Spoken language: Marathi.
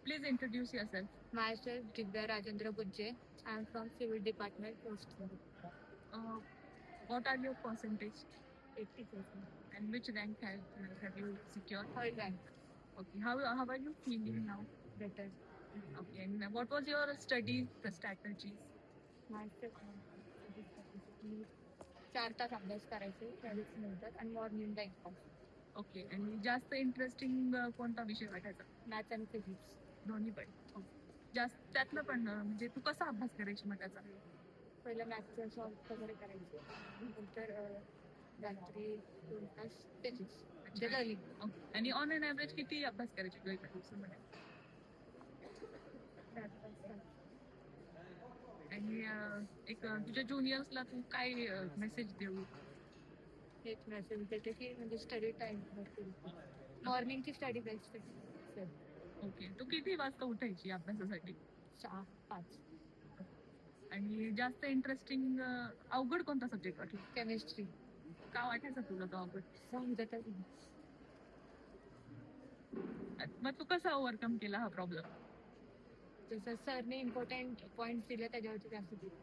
Please introduce yourself. Myself, Divya Rajendra Bujje. I am from Civil Department, Post Uh, what are your percentage 80%. and which rank have you secured? Third rank, Okay, how are you feeling now? better. Okay, and what was your study strategies? Myself, मी 4 तास अभ्यास करायचे, त्यावेळेस नंतर आणि मॉर्निंगला 1 तास. ओके, आणि जास्त इंटरेस्टिंग कोणता विषय वाटायचा? मॅथ्स आणि फिजिक्स. दोन्ही पण. Okay. जास्त त्यातलं पण म्हणजे तू कसा अभ्यास करायची मग त्याचा? पहिलं मॅथ्सचं सॉल्व वगैरे करायचे. नंतर रात्री 2 तास फिजिक्स. Generally Okay. आणि ऑन अन ॲव्हरेज किती अभ्यास करायची तू एका दिवसामध्ये? 4 तास. आणि एक तुझ्या ज्युनियर्सला तू काय मेसेज देऊ? हेच मेसेज देते की म्हणजे स्टडी टाइम मॉर्निंगची स्टडी बेस्ट आहे. ओके, तू किती वाजता उठायची अभ्यासासाठी? 6-5. आणि जास्त इंटरेस्टिंग अवघड कोणता सब्जेक्ट वाटला? केमिस्ट्री. का वाटायचा तुला तो अवघड? समजतच नाही. मग तू कसा ओव्हरकम केला हा प्रॉब्लेम? जसं सरने इम्पॉर्टंट पॉईंट दिले त्याच्यावरती जास्त दिले.